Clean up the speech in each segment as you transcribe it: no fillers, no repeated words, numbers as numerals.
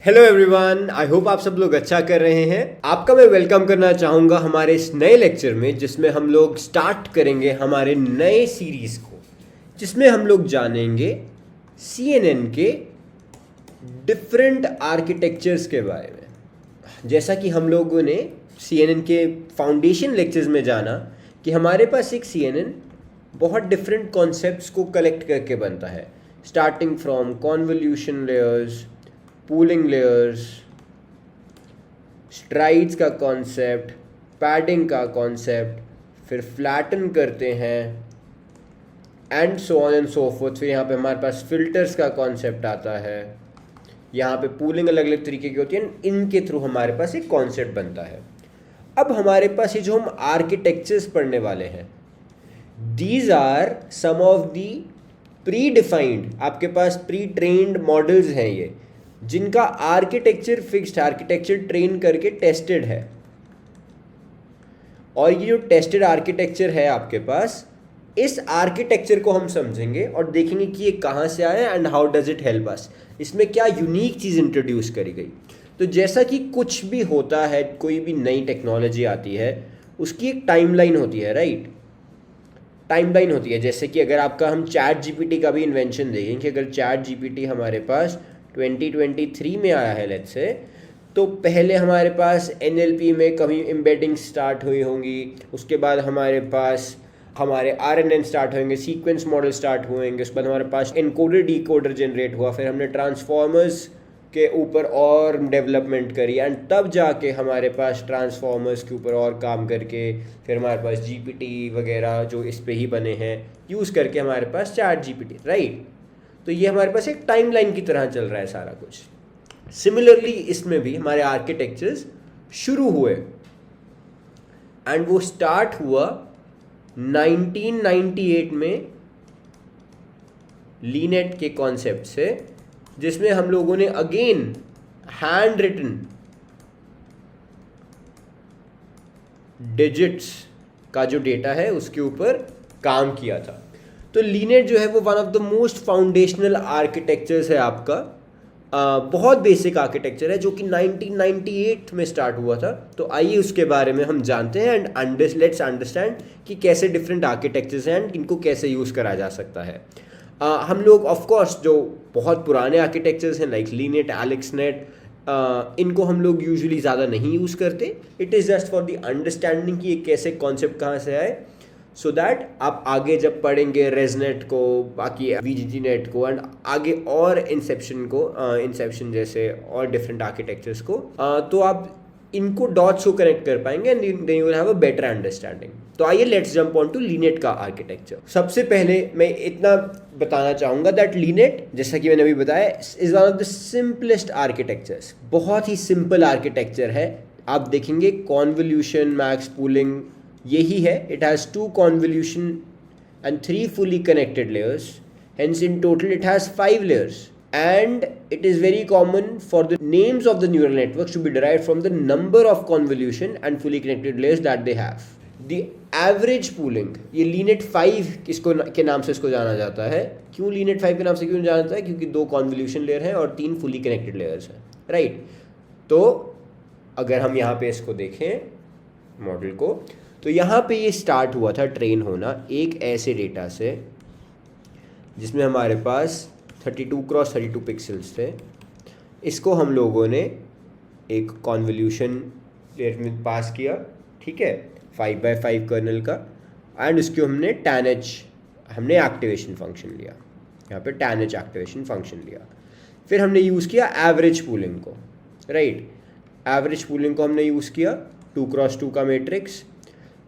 Hello everyone, I hope आप सब लोग अच्छा कर रहे हैं। आपका मैं वेलकम करना चाहूँगा हमारे इस नए लेक्चर में, जिसमें हम लोग स्टार्ट करेंगे हमारे नए सीरीज़ को, जिसमें हम लोग जानेंगे CNN के डिफरेंट आर्किटेक्चर्स के बारे में। जैसा कि हम लोगों ने CNN के फाउंडेशन लेक्चर्स में जाना कि हमारे पास एक CNN बहुत डिफरेंट कॉन्सेप्ट्स को कलेक्ट करके बनता है, starting from convolution layers, pooling layers, strides का कॉन्सेप्ट, पैडिंग का कॉन्सेप्ट, फिर फ्लैटन करते हैं and so on and so fourth. फिर यहाँ पे हमारे पास फिल्टर्स का कॉन्सेप्ट आता है, यहाँ पे पूलिंग अलग अलग तरीके की होती है, इनके थ्रू हमारे पास एक कॉन्सेप्ट बनता है। अब हमारे पास ये जो हम आर्किटेक्चर्स पढ़ने वाले हैं, these are some of the predefined, आपके पास प्री ट्रेन्ड मॉडल्स हैं ये, जिनका आर्किटेक्चर फिक्स्ड, आर्किटेक्चर ट्रेन करके टेस्टेड है। और ये जो टेस्टेड आर्किटेक्चर है आपके पास, इस आर्किटेक्चर को हम समझेंगे और देखेंगे कि ये कहाँ से आया and how does it help us, इसमें क्या यूनिक चीज़ इंट्रोड्यूस करी गई। तो जैसा कि कुछ भी होता है, कोई भी नई टेक्नोलॉजी आती है, उसकी एक टाइमलाइन होती है, राइट। टाइमलाइन होती है। जैसे कि अगर आपका हम चैट जीपीटी का भी इन्वेंशन देखें कि अगर चैट जीपीटी हमारे पास 2023 में आया है लेट्स से, तो पहले हमारे पास NLP में कभी एम्बेडिंग स्टार्ट हुई होंगी, उसके बाद हमारे पास हमारे RNN स्टार्ट होंगे, सीक्वेंस मॉडल स्टार्ट हुएंगे, उसके बाद हमारे पास एनकोडर डिकोडर जनरेट हुआ, फिर हमने ट्रांसफॉर्मर्स के ऊपर और डेवलपमेंट करी एंड तब जाके हमारे पास ट्रांसफॉर्मर्स के ऊपर और काम करके फिर हमारे पास GPT वगैरह जो इस पे ही बने हैं यूज़ करके हमारे पास चैट GPT, राइट। तो ये हमारे पास एक टाइमलाइन की तरह चल रहा है सारा कुछ। सिमिलरली इसमें भी हमारे आर्किटेक्चर्स शुरू हुए एंड वो स्टार्ट हुआ 1998 में लीनेट के कॉन्सेप्ट से, जिसमें हम लोगों ने अगेन हैंड रिटन डिजिट्स का जो डेटा है उसके ऊपर काम किया था। तो लीनेट जो है वो one of the most foundational architectures है आपका, बहुत बेसिक आर्किटेक्चर है जो कि 1998 में स्टार्ट हुआ था। तो आइए उसके बारे में हम जानते हैं एंड लेट्स अंडरस्टैंड कि कैसे डिफरेंट आर्किटेक्चर्स हैं एंड इनको कैसे यूज़ करा जा सकता है। हम लोग ऑफ कोर्स जो बहुत पुराने आर्किटेक्चर्स हैं लाइक लीनेट, एलेक्सनेट, इनको हम लोग यूजुअली ज़्यादा नहीं यूज़ करते। It is just for the understanding कि ये कैसे कॉन्सेप्ट कहाँ से आए, सो दैट आप आगे जब पढ़ेंगे रेजनेट को, बाकी VGG नेट को एंड आगे और इंसेप्शन जैसे और डिफरेंट आर्किटेक्चर्स को, तो आप इनको डॉट्स को कनेक्ट कर पाएंगे and then you will have a better understanding. तो आइए let's jump on to LeNet का आर्किटेक्चर। सबसे पहले मैं इतना बताना चाहूँगा दैट लीनेट, जैसा कि मैंने अभी बताया, is one of the simplest architectures. बहुत ही सिंपल आर्किटेक्चर है। आप देखेंगे कॉन्वोल्यूशन, मैक्स पूलिंग यही है। It has 2 convolution and 3 fully connected layers, hence in total it has 5 layers, and it is very common for the names of the neural networks to be derived from the number of convolution and fully connected layers that they have. The average pooling, ये lenient 5 किसको के नाम से इसको जाना जाता है। क्यों लीनेट 5 के नाम से क्यों जाना जाता है? क्योंकि 2 कॉन्वोल्यूशन लेयर हैं और 3 फुली कनेक्टेड लेयर्स हैं, राइट। तो अगर हम यहाँ पे इसको देखें मॉडल को, तो यहाँ पे ये स्टार्ट हुआ था ट्रेन होना एक ऐसे डेटा से जिसमें हमारे पास 32x32 पिक्सल्स थे। इसको हम लोगों ने एक कॉन्वोल्यूशन लेयर में पास किया, ठीक है, 5x5 कर्नल का, एंड उसके हमने tan-h हमने एक्टिवेशन फंक्शन लिया, यहाँ पे tan-h एक्टिवेशन फंक्शन लिया। फिर हमने यूज़ किया एवरेज पूलिंग को, राइट। एवरेज पूलिंग को हमने यूज़ किया 2x2 का मैट्रिक्स।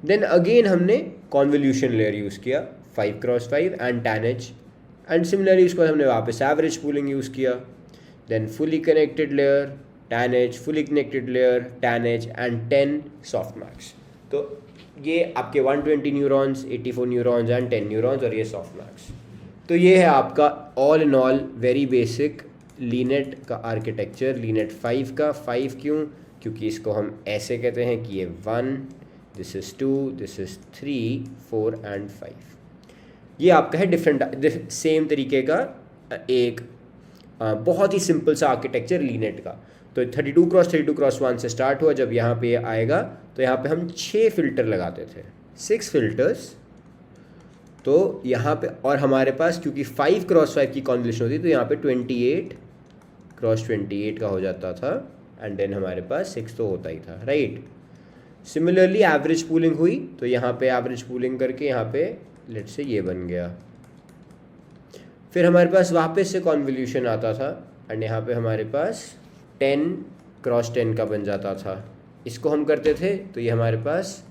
देन अगेन हमने कॉन्वोल्यूशन लेयर यूज़ किया 5x5 and tan-h, and similarly उसको हमने वापस एवरेज पूलिंग यूज़ किया। Then fully connected layer tan-h, fully connected layer tan-h and 10 softmax. तो ये आपके 120 न्यूरॉन्स, 84 न्यूरॉन्स एंड 10 न्यूरॉन्स, और ये सॉफ्टमैक्स। तो ये है आपका all in all very basic LeNet का आर्किटेक्चर। लीनेट 5 का 5 क्यों? क्योंकि इसको हम ऐसे कहते हैं कि ये 1, this is 2, this is 3, 4 and 5। ये आपका है डिफरेंट सेम तरीके का एक बहुत ही सिंपल सा आर्किटेक्चर लीनेट का। तो 32x32x1 से स्टार्ट हुआ, जब यहाँ पे आएगा तो यहाँ पे हम 6 फिल्टर लगाते थे, 6 फिल्टर्स। तो यहाँ पे और हमारे पास क्योंकि 5x5 की कॉन्वोल्यूशन होती तो यहाँ पे 28x28 का हो जाता था, एंड देन हमारे पास 6 तो होता ही था, राइट। सिमिलरली एवरेज पूलिंग हुई तो यहाँ पे एवरेज पूलिंग करके यहाँ पे लेट्स से ये बन गया। फिर हमारे पास वापस से कॉन्वोल्यूशन आता था एंड यहाँ पे हमारे पास 10x10 का बन जाता था। इसको हम करते थे तो ये हमारे पास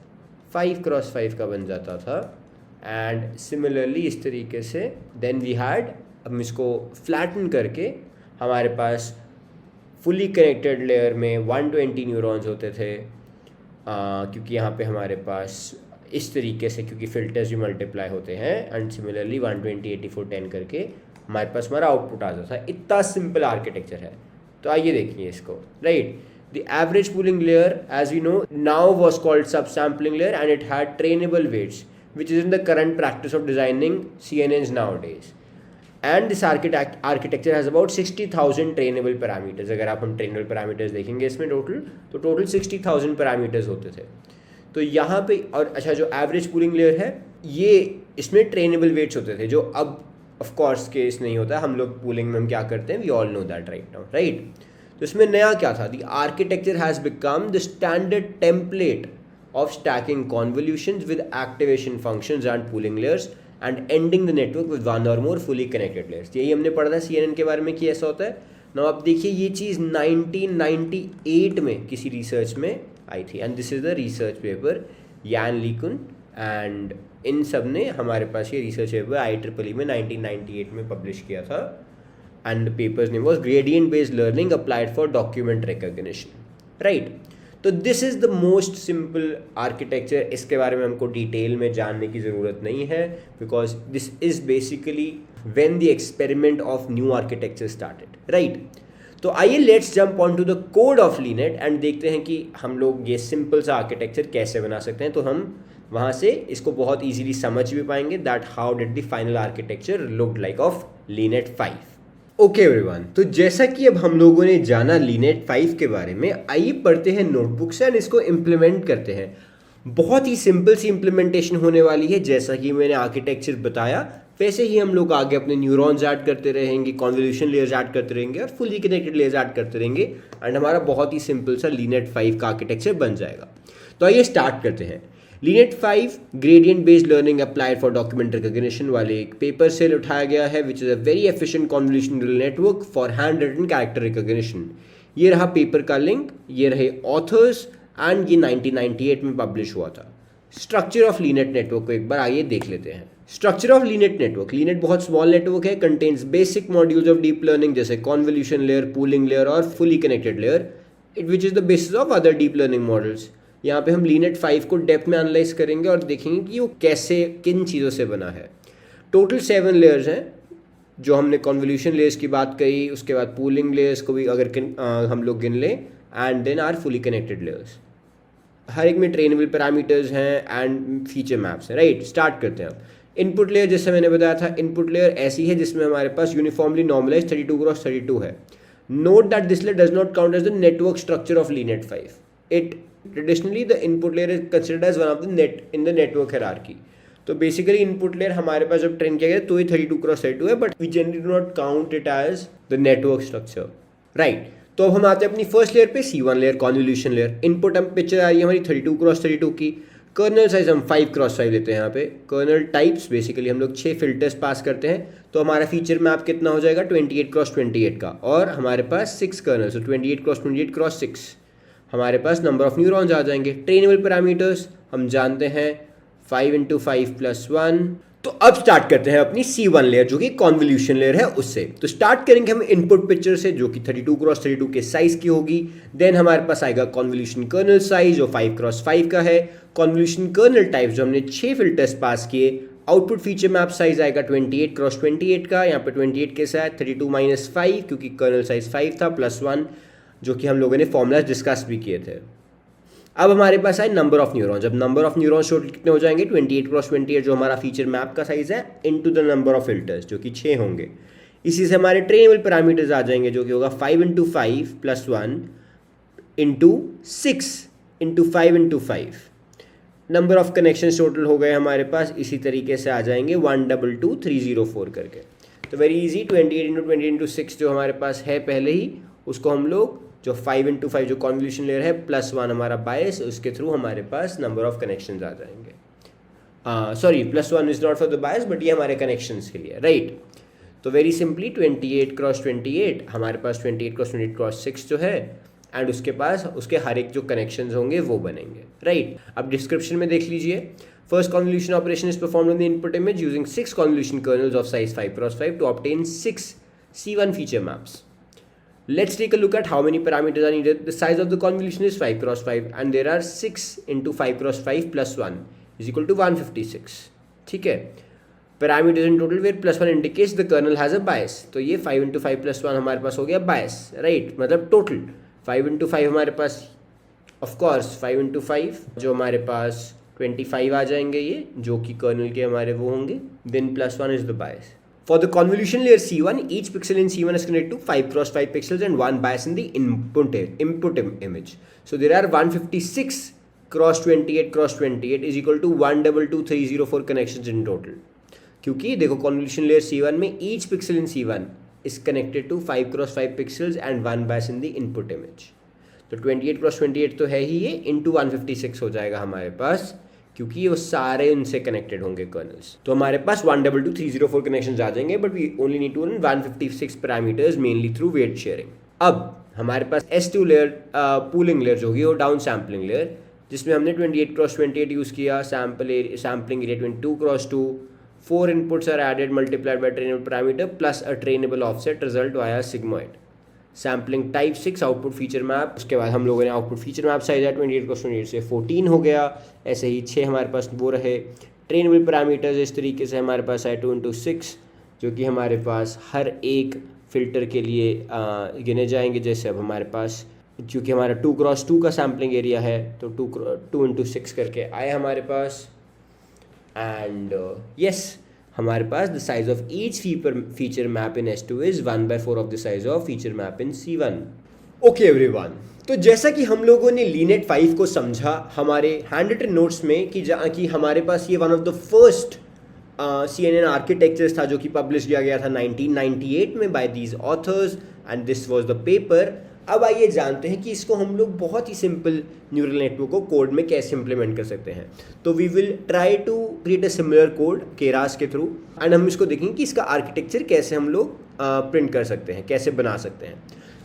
5x5 का बन जाता था। एंड सिमिलरली इस तरीके से देन वी हैड, हम इसको फ्लैटन करके हमारे पास फुली कनेक्टेड लेयर में 120 न्यूरॉन्स होते थे, क्योंकि यहाँ पे हमारे पास इस तरीके से क्योंकि फिल्टर्स भी मल्टीप्लाई होते हैं, एंड सिमिलरली 120 84 10 करके हमारे पास हमारा आउटपुट आता था। इतना सिंपल आर्किटेक्चर है। तो आइए देखिए इसको, right. The average pooling layer as we know now was called sub sampling layer and it had trainable weights which is in the current practice of designing CNNs nowadays. And this architecture has about 60,000 trainable parameters. अगर आप हम trainable parameters देखेंगे इसमें total 60,000 parameters होते थे। तो यहाँ पे और अच्छा जो एवरेज पूलिंग लेयर है ये इसमें ट्रेनेबल वेट्स होते थे, जो अब ऑफ कोर्स केस नहीं होता। हम लोग पूलिंग में हम क्या करते हैं, we all know that right now, right. तो इसमें नया क्या था, the architecture has become the standard template of stacking convolutions with activation functions and pooling layers and ending the network with one or more fully connected layers। यही हमने पढ़ा था CNN के बारे में कि ऐसा होता है ना। आप देखिए ये चीज़ 1998 में किसी रिसर्च में आई थी, and this is the research paper यान लीकुन, एंड इन सब ने हमारे पास ये रिसर्च पेपर IEEE में 1998 में पब्लिश किया था, and papers name was gradient based learning applied for document recognition, right. तो this is the most simple architecture. इसके बारे में हमको डिटेल में जानने की ज़रूरत नहीं है, because this is basically when the experiment of new architecture started, right. तो आइए let's jump on to the code of LeNet and देखते हैं कि हम लोग ये सिंपल सा आर्किटेक्चर कैसे बना सकते हैं। तो हम वहाँ से इसको बहुत ईजीली समझ भी पाएंगे that how did the final architecture look like of LeNet 5। Okay everyone, तो जैसा कि अब हम लोगों ने जाना लीनेट 5 के बारे में, आइए पढ़ते हैं नोटबुक से एंड इसको इम्प्लीमेंट करते हैं। बहुत ही सिंपल सी इम्प्लीमेंटेशन होने वाली है। जैसा कि मैंने आर्किटेक्चर बताया वैसे ही हम लोग आगे अपने न्यूरॉन्स ऐड करते रहेंगे, कॉन्वोल्यूशन लेयर्स ऐड करते रहेंगे और फुली कनेक्टेड लेयर्स ऐड करते रहेंगे, एंड हमारा बहुत ही सिंपल सा लीनेट 5 का आर्किटेक्चर बन जाएगा। तो आइए स्टार्ट करते हैं। LeNet 5 gradient based learning applied for document recognition वाले एक पेपर से उठाया गया है, which is a very efficient convolutional network for hand written character recognition. ये रहा पेपर का लिंक, ये रहे ऑथर्स, एंड ये 1998 में पब्लिश हुआ था। स्ट्रक्चर ऑफ लीनेट नेटवर्क को एक बार आइए देख लेते हैं। Structure of LeNet network. LeNet बहुत स्मॉल नेटवर्क है, contains basic modules of deep learning जैसे कॉन्वोल्यूशन लेयर, पूलिंग लेयर और fully connected layer, which is the basis of other deep learning models. यहाँ पे हम लीनेट 5 को डेप्थ में analyse करेंगे और देखेंगे कि वो कैसे किन चीज़ों से बना है। टोटल 7 लेयर्स हैं, जो हमने कॉन्वोल्यूशन लेयर्स की बात करी, उसके बाद पूलिंग लेयर्स को भी अगर हम लोग गिन लें, and then are fully connected layers. हर एक में ट्रेनेबल पैरामीटर्स हैं एंड फीचर मैप्स हैं, राइट। स्टार्ट करते हैं अब। इनपुट लेयर, जैसे मैंने बताया था, इनपुट लेयर ऐसी है जिसमें हमारे पास यूनिफॉर्मली नॉर्मलाइज 32x32 है। Note that this layer does not count as the network structure of LeNet 5। It traditionally the input layer is considered as one of the in the network hierarchy. तो basically input layer हमारे पास जब train किया गया तो ये 32x32 है, but we generally do not count it as the network structure, right. तो अब हम आते हैं अपनी फर्स्ट लेयर पे, C1 layer, convolution layer. Input हम पिक्चर आ रही है हमारी 32x32 की। कर्नल साइज हम 5x5 लेते हैं यहाँ पे। कर्नल टाइप्स बेसिकली हम लोग 6 फिल्टर्स पास करते हैं, तो हमारा फीचर मैप कितना हो जाएगा 28x28 का, और हमारे पास 6 कर्नल, तो 28x28x6 हमारे पास नंबर ऑफ न्यूरॉन्स आ जाएंगे। ट्रेनेबल पैरामीटर्स हम जानते हैं 5 × 5 + 1। तो अब स्टार्ट करते हैं अपनी C1 लेयर जो कि कॉन्वोल्यूशन लेयर है उससे। तो स्टार्ट करेंगे हम इनपुट पिक्चर से जो कि 32x32 के साइज की होगी। देन हमारे पास आएगा कॉन्वोल्यूशन कर्नल साइज जो 5x5 का है। कॉन्वोल्यूशन कर्नल टाइप जो हमने 6 फिल्टर्स पास किए। आउटपुट फीचर मैप साइज आएगा 28x28 का, यहाँ पे 28 के साथ 32 - 5 क्योंकि कर्नल साइज 5 था, +1 जो कि हम लोगों ने फॉर्मूला डिस्कस भी किए थे। अब हमारे पास आए नंबर ऑफ न्यूरॉन्स। जब नंबर ऑफ न्यूरॉन्स टोटल कितने हो जाएंगे 28x28 जो हमारा फीचर मैप का साइज है, into the number of filters जो कि 6 होंगे। इसी से हमारे ट्रेनेबल पैरामीटर्स आ जाएंगे, जो कि होगा 5 into 5 plus 1 into 6 into 5 into 5। Number of connection total हो गए हमारे पास, इसी तरीके से आ जाएंगे 122304 करके। तो वेरी इजी, 28 इंटू 20 इंटू 6 जो हमारे पास है पहले ही, उसको हम लोग जो 5 इंटू 5 जो कॉन्वोल्यूशन लेयर है प्लस 1 हमारा बायस, उसके थ्रू हमारे पास नंबर ऑफ कनेक्शंस आ जाएंगे। Sorry, plus 1 is not for the bias, but ये हमारे कनेक्शंस के लिए, राइट। तो वेरी सिंपली 28 क्रॉस 28 हमारे पास 28 क्रॉस 28 क्रॉस 6 जो है, एंड उसके पास उसके हर एक जो कनेक्शंस होंगे वो बनेंगे, राइट। अब डिस्क्रिप्शन में देख लीजिए, first convolution operation is performed on the input image using 6 convolution kernels of size 5 cross 5 to obtain 6 C1 feature maps. Let's take a look at how many parameters are needed. The size of the convolution is 5 cross 5 and there are 6 into 5 cross 5 plus 1 is equal to 156. ठीक है, parameters in total where plus 1 indicates the kernel has a bias. तो ये 5 into 5 plus 1 हमारे पास हो गया bias, right? मतलब total 5 into 5 हमारे पास, of course 5 into 5 जो हमारे पास 25 आ जाएंगे, ये जो कि kernel के हमारे वो होंगे, then plus 1 is the bias. For the convolution layer C1, each pixel in C1 is connected to 5 cross 5 pixels and one bias in the input image. So there are 156 cross 28 cross 28 is equal to 122304 connections in total. क्योंकि देखो convolution layer C1 में each pixel in C1 is connected to 5 cross 5 pixels and one bias in the input image. तो 28 cross 28 तो है ही ये, into 156 हो जाएगा हमारे पास, क्योंकि वो सारे उनसे कनेक्टेड होंगे कर्नल्स। तो हमारे पास 122304 कनेक्शंस आ जाएंगे, but we only need to run 156 parameters mainly through weight sharing. अब हमारे पास S2 लेयर पूलिंग लेयर जो होगी वो डाउन सैम्पलिंग लेयर, जिसमें हमने 28 क्रॉस 28 यूज़ किया, sampling area 22 cross 2, 4 inputs are added multiplied by trainable parameter plus a trainable offset, result आया sigmoid. Sampling type 6 output feature map, उसके बाद हम लोगों ने आउटपुट फीचर मैप साइज है 28 क्रॉस 28 से 14 हो गया, ऐसे ही 6 हमारे पास वो रहे। ट्रेनेबल पैरामीटर्स इस तरीके से हमारे पास आए 2 into 6, जो कि हमारे पास हर एक फ़िल्टर के लिए गिने जाएंगे। जैसे अब हमारे पास क्योंकि हमारा 2 क्रॉस 2 का सैम्पलिंग एरिया है, तो 2 into 6 करके आए हमारे पास। एंड यस, हमारे पास the size of each feature map in S2 is 1/4 of the size of feature map in C1। Okay everyone, तो जैसा कि हम लोगों ने लीनेट 5 को समझा हमारे हैंड रिटन नोट्स में कि हमारे पास ये one of the first CNN architectures था जो कि पब्लिश किया गया था 1998 में by these authors, and this was the paper. अब आइए जानते हैं कि इसको हम लोग बहुत ही सिंपल न्यूरल नेटवर्क को कोड में कैसे इम्प्लीमेंट कर सकते हैं। तो we will try to create a similar code Keras के थ्रू, एंड हम इसको देखेंगे कि इसका आर्किटेक्चर कैसे हम लोग प्रिंट कर सकते हैं, कैसे बना सकते हैं।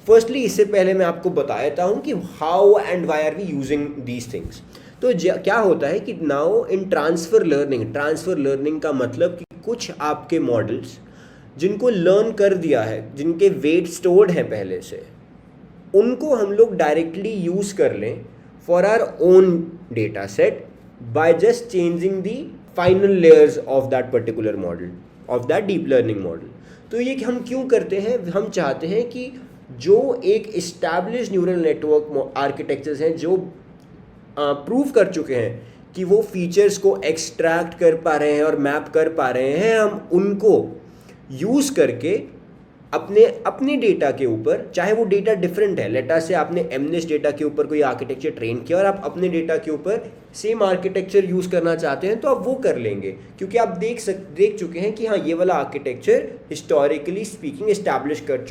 फर्स्टली इससे पहले मैं आपको बता देता हूँ कि how and why are we using these things. तो क्या होता है कि नाउ इन ट्रांसफ़र लर्निंग का मतलब कि कुछ आपके मॉडल्स जिनको लर्न कर दिया है, जिनके वेट स्टोर्ड हैं पहले से, उनको हम लोग डायरेक्टली यूज़ कर लें for our own data set by just changing the final layers of that particular model, of that deep learning model. तो ये हम क्यों करते हैं? हम चाहते हैं कि जो एक इस्टेब्लिश न्यूरल नेटवर्क आर्किटेक्चर्स हैं जो प्रूव कर चुके हैं कि वो फीचर्स को एक्सट्रैक्ट कर पा रहे हैं और मैप कर पा रहे हैं, हम उनको यूज़ करके अपने डेटा के ऊपर, चाहे वो डेटा डिफरेंट है, लेटा से आपने एमनेस डेटा के ऊपर कोई आर्किटेक्चर ट्रेन किया और आप अपने डेटा के ऊपर सेम आर्किटेक्चर यूज़ करना चाहते हैं, तो आप वो कर लेंगे, क्योंकि आप देख चुके हैं कि हाँ ये वाला आर्किटेक्चर हिस्टोरिकली स्पीकिंग इस्टेब्लिश कर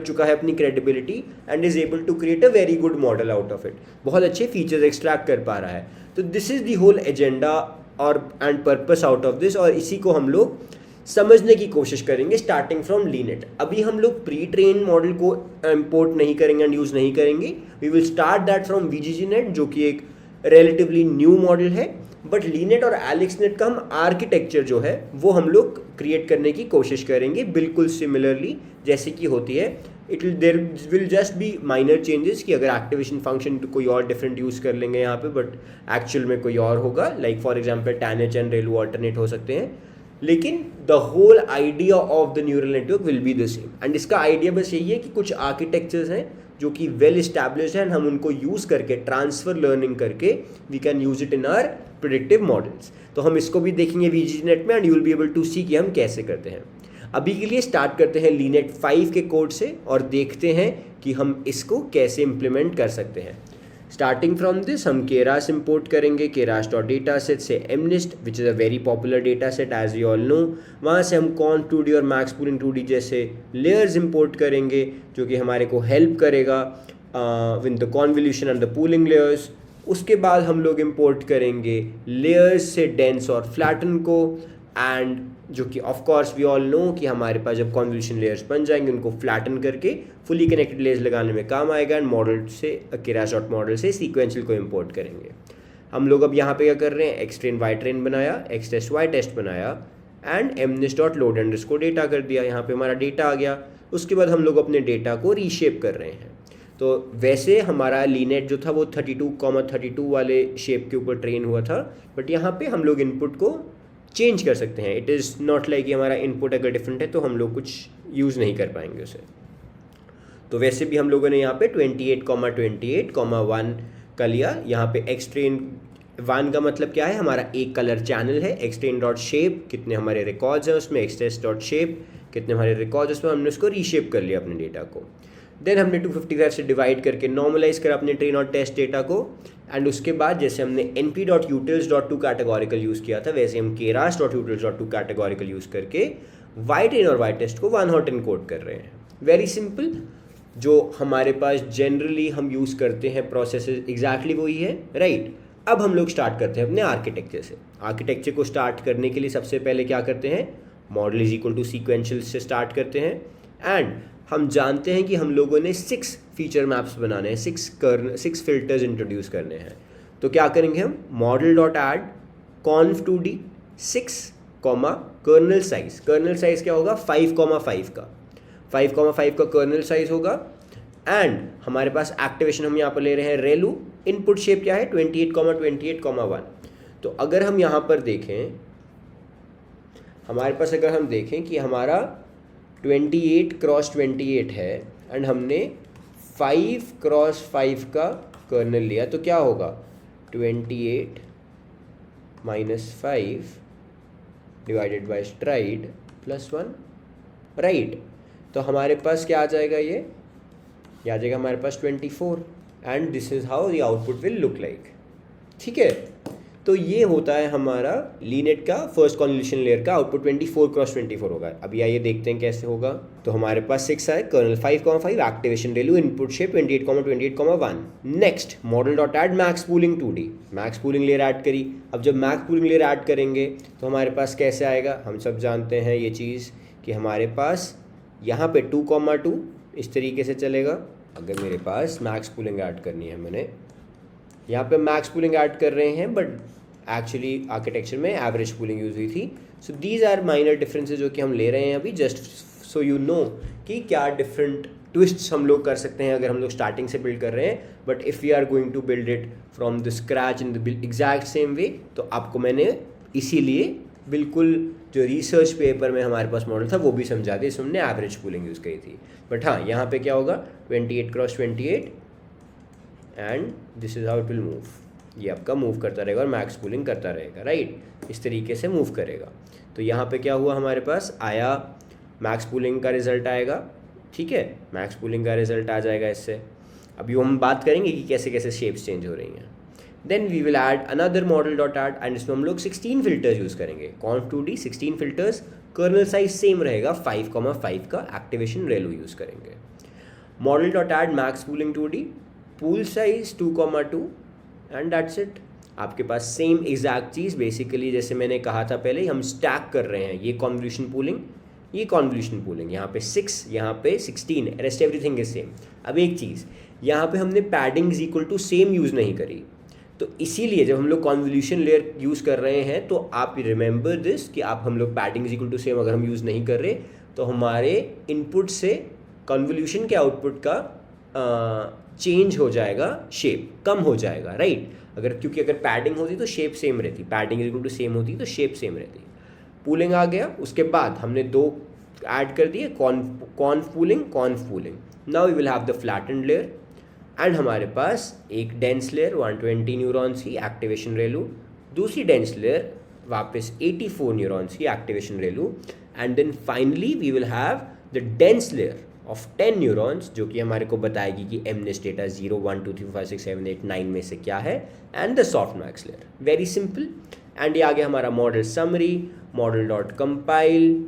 चुका है अपनी credibility and is able to create a very good model out of it, बहुत अच्छे फीचर्स एक्सट्रैक्ट कर पा रहा है। तो this is the whole agenda और end purpose out of this, और इसी को हम लोग समझने की कोशिश करेंगे स्टार्टिंग फ्रॉम लीनेट। अभी हम लोग प्री ट्रेन मॉडल को इंपोर्ट नहीं करेंगे एंड यूज़ नहीं करेंगे, we will start that from VGGNet जो कि एक रिलेटिवली न्यू मॉडल है, बट लीनेट और AlexNet का हम आर्किटेक्चर जो है वो हम लोग क्रिएट करने की कोशिश करेंगे बिल्कुल सिमिलरली जैसे कि होती है। There will just be minor changes कि अगर एक्टिवेशन फंक्शन तो कोई और डिफरेंट यूज़ कर लेंगे यहाँ पे, बट एक्चुअल में कोई और होगा, like for example TANH and ReLU alternate हो सकते हैं, लेकिन the whole idea of the neural network will be the same. And इसका आइडिया बस यही है कि कुछ आर्किटेक्चर्स हैं जो कि वेल इस्टेब्लिश्ड हैं, हम उनको यूज़ करके ट्रांसफ़र लर्निंग करके we can use it in our predictive models. तो हम इसको भी देखेंगे VGGNet में, and you will be able to see कि हम कैसे करते हैं। अभी के लिए स्टार्ट करते हैं लीनेट 5 के कोड से और देखते हैं कि हम इसको कैसे इम्प्लीमेंट कर सकते हैं। स्टार्टिंग फ्रॉम दिस हम केरास इंपोर्ट करेंगे, keras.dataset से mnist which is a very popular data set as you all know. वहाँ से हम conv2d और maxpooling 2d जैसे लेयर्स इंपोर्ट करेंगे जो कि हमारे को हेल्प करेगा with the convolution and the pooling layers. उसके बाद हम लोग इंपोर्ट करेंगे लेयर्स से डेंस और फ्लैटन को, एंड जो कि of course we all know कि हमारे पास जब कॉन्वोल्यूशन लेयर्स बन जाएंगे उनको फ्लैटन करके फुली कनेक्टेड लेयर्स लगाने में काम आएगा। एंड मॉडल से keras.model से सीक्वेंशियल को इंपोर्ट करेंगे। हम लोग अब यहाँ पे क्या कर रहे हैं, xtrain ytrain बनाया, xtest ytest बनाया एंड mnist.load_data कर दिया। यहाँ पे हमारा डेटा आ गया। उसके बाद हम लोग अपने डेटा को रीशेप कर रहे हैं। तो वैसे हमारा लीनेट जो था वो 32,32 वाले शेप के ऊपर ट्रेन हुआ था, बट यहाँ पे हम लोग इनपुट को चेंज कर सकते हैं। इट इज़ नॉट लाइक कि हमारा इनपुट अगर डिफरेंट है तो हम लोग कुछ यूज़ नहीं कर पाएंगे उसे। तो वैसे भी हम लोगों ने यहाँ पे 28,28,1 का लिया। यहाँ पे xtrain 1 का मतलब क्या है, हमारा एक कलर चैनल है। xtrain.shape कितने हमारे रिकॉर्ड्स हैं उसमें, xtest.shape कितने हमारे रिकॉर्ड्स उसमें, हमने उसको रीशेप कर लिया अपने डेटा को। देन हमने 255 से डिवाइड करके नॉर्मलाइज करा अपने ट्रेन और टेस्ट डेटा को। एंड उसके बाद जैसे हमने np.utils.to कैटेगोरिकल यूज़ किया था, वैसे हम keras.utils.to कैटेगोरिकल यूज़ करके ytrain और ytest को वन हॉट इनकोड कर रहे हैं। वेरी सिंपल, जो हमारे पास जनरली हम यूज़ करते हैं प्रोसेसेस एग्जैक्टली वही है, राइट। अब हम लोग स्टार्ट करते हैं अपने आर्किटेक्चर से। आर्किटेक्चर को स्टार्ट करने के लिए सबसे पहले क्या करते हैं, model is equal to sequential से स्टार्ट करते हैं। एंड हम जानते हैं कि हम लोगों ने 6 फीचर मैप्स बनाने हैं, 6 फिल्टर्स इंट्रोड्यूस करने हैं। तो क्या करेंगे हम, model.add conv2d 6, colonel size. Colonel size क्या होगा, 5,5 का 5,5 का कर्नल साइज होगा। एंड हमारे पास एक्टिवेशन हम यहाँ पर ले रहे हैं रेलू। इनपुट शेप क्या है, 28,28,1। तो अगर हम यहाँ पर देखें, हमारे पास अगर हम देखें कि हमारा 28x28 है एंड हमने 5x5 का कर्नल लिया, तो क्या होगा 28 - 5 डिवाइडेड बाय stride +1, राइट। तो हमारे पास क्या आ जाएगा, ये आ जाएगा हमारे पास 24। And this is how the output will look like. ठीक है, तो ये होता है हमारा लीनेट का फर्स्ट कॉन्वोल्यूशन लेयर का आउटपुट 24x24 होगा। अभी आइए देखते हैं कैसे होगा। तो हमारे पास 6 है, kernel 5,5, activation ReLU, input shape 28,28,1। Next model.add maxpooling 2d, max pooling layer add करी। अब जब मैक्स पूलिंग लेयर ऐड करेंगे तो हमारे पास कैसे आएगा, हम सब जानते हैं ये चीज़ कि हमारे पास यहाँ पे 2,2 इस तरीके से चलेगा। अगर मेरे पास मैक्स पूलिंग ऐड करनी है, मैंने यहाँ पे मैक्स पूलिंग ऐड कर रहे हैं, बट एक्चुअली आर्किटेक्चर में एवरेज पूलिंग यूज़ हुई थी। So these are minor differences जो कि हम ले रहे हैं अभी, जस्ट सो यू नो कि क्या डिफरेंट ट्विस्ट्स हम लोग कर सकते हैं अगर हम लोग स्टार्टिंग से बिल्ड कर रहे हैं। But if we are going to build it from the scratch in the exact same way, तो आपको मैंने इसीलिए बिल्कुल जो रिसर्च पेपर में हमारे पास मॉडल था वो भी समझा दिया, इसमें हमने एवरेज पूलिंग यूज़ करी थी। बट हाँ, यहाँ पे क्या होगा 28x28 and this is how it will move. ये आपका मूव करता रहेगा और मैक्स पूलिंग करता रहेगा, राइट, इस तरीके से मूव करेगा। तो यहाँ पे क्या हुआ, हमारे पास आया मैक्स पूलिंग का रिजल्ट आएगा। ठीक है, मैक्स पूलिंग का रिजल्ट आ जाएगा इससे। अभी हम बात करेंगे कि कैसे कैसे शेप्स चेंज हो रही हैं। Then we will add another model.add and इसमें हम लोग 16 फिल्टर्स यूज़ करेंगे। conv2d 16 filters, colonel size same रहेगा 5,5 का, एक्टिवेशन रेलू यूज़ करेंगे। model.add max pooling 2d, pool size 2,2 and that's it. आपके पास सेम एग्जैक्ट चीज़ बेसिकली जैसे मैंने कहा था पहले, हम स्टैक कर रहे हैं। ये कॉन्वोल्यूशन पूलिंग, ये कॉन्वोल्यूशन पूलिंग, यहाँ पे 6, यहाँ पे 16, रेस्ट एवरीथिंग इज सेम। अब एक चीज़, यहाँ पे हमने padding is equal to same use नहीं करी, तो इसीलिए जब हम लोग कॉन्वोल्यूशन लेयर यूज़ कर रहे हैं तो आप रिमेंबर दिस कि आप हम लोग padding is equal to same अगर हम यूज़ नहीं कर रहे तो हमारे इनपुट से कॉन्वोल्यूशन के आउटपुट का चेंज हो जाएगा, शेप कम हो जाएगा, राइट। क्योंकि अगर पैडिंग होती तो शेप सेम रहती, padding is equal to same होती तो शेप सेम रहती। पूलिंग आ गया, उसके बाद हमने 2 ऐड कर दिए, conv pooling. Now we will have the flattened layer and हमारे पास एक डेंस लेयर 120 न्यूरॉन्स की, एक्टिवेशन रेलू, दूसरी डेंस लेयर वापस 84 न्यूरॉन्स की, activation ReLU. And then finally we will have the dense layer of 10 neurons जो कि हमारे को बताएगी कि एमनेस्ट डेटा 0 1 2 3 4 5 6 7 8 9 में से क्या है, and the softmax layer. Very simple. And ये आ गया हमारा model summary, model dot compile,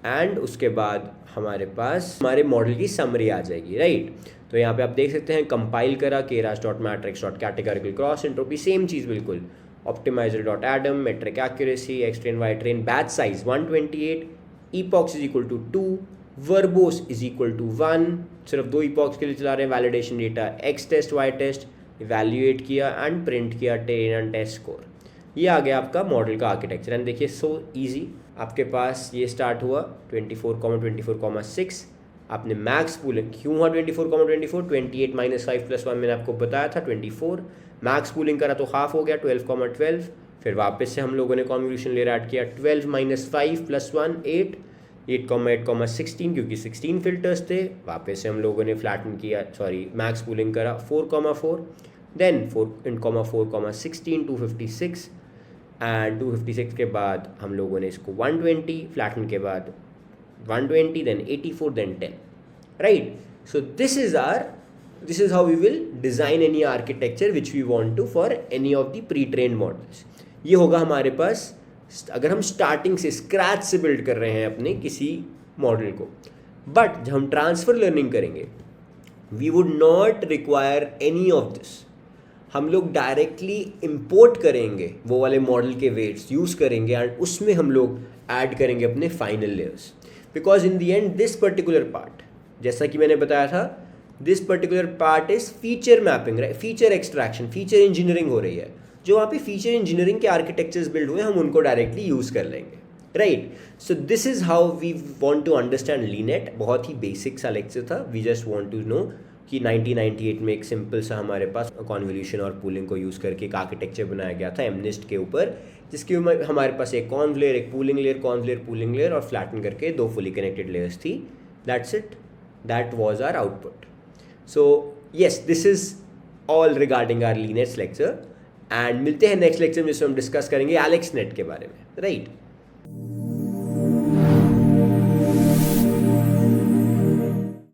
and उसके बाद हमारे पास हमारे मॉडल की समरी आ जाएगी, राइट. तो यहाँ पे आप देख सकते हैं कंपाइल करा Keras dot matrix dot categorical cross entropy, same चीज़ बिल्कुल. Optimizer dot Adam, metric accuracy, X train Y train, batch size 128, epochs is equal to 2, verbose is equal to 1. सिर्फ 2 ईपॉक्स के लिए चला रहे हैं. Validation data X test Y test, evaluate किया एंड प्रिंट किया ट्रेन टेस्ट स्कोर. ये आ गया आपका मॉडल का आर्किटेक्चर. एंड देखिए सो इजी. आपके पास ये स्टार्ट हुआ 24,24,6. आपने मैक्स पूलिंग क्यों हुआ 24,24, 28 - 5 + 1 मैंने आपको बताया था 24. मैक्स पूलिंग करा तो हाफ हो गया 12,12. फिर वापस से हम लोगों ने कॉन्वोल्यूशन लेयर ऐड किया 12 - 5 + 1 8, 8,8, 16 क्योंकि 16 फिल्टर्स थे. वापस से हम लोगों ने फ्लैटन किया, सॉरी मैक्स पूलिंग करा 4,4, देन 4,4,16 256, एंड 256 के बाद हम लोगों ने इसको 120, फ्लैटन के बाद 120, then 84, then 10, right. So this is how we will design any architecture which we want to for any of the pre trained models. ये होगा हमारे पास अगर हम स्टार्टिंग से स्क्रैच से बिल्ड कर रहे हैं अपने किसी मॉडल को. बट जब हम ट्रांसफ़र लर्निंग करेंगे we would not require any of this. हम लोग डायरेक्टली इंपोर्ट करेंगे वो वाले मॉडल के वेट्स यूज़ करेंगे एंड उसमें हम लोग ऐड करेंगे अपने final layers. Because in the end this particular part, जैसा कि मैंने बताया था, this particular part is feature mapping, right. Feature extraction, feature engineering हो रही है. जो वहाँ पे फीचर इंजीनियरिंग के आर्किटेक्चर्स बिल्ड हुए हम उनको डायरेक्टली यूज़ कर लेंगे, right. So this is how we want to understand LeNet. बहुत ही बेसिक सा लेक्चर था. We just want to know कि 1998 में एक सिंपल सा हमारे पास कॉन्वोल्यूशन और पूलिंग को यूज़ करके एक आर्किटेक्चर बनाया गया था एमनेस्ट के ऊपर, जिसके हमारे पास एक कॉन्व लेयर, एक pooling layer, conv layer, pooling layer और फ्लैटन करके 2 फुली कनेक्टेड लेयर्स थी. That's it. That was our output. So yes, this is all regarding our LeNet's lecture. And मिलते हैं नेक्स्ट लेक्चर में जिसमें हम डिस्कस करेंगे एलेक्स नेट के बारे में, राइट.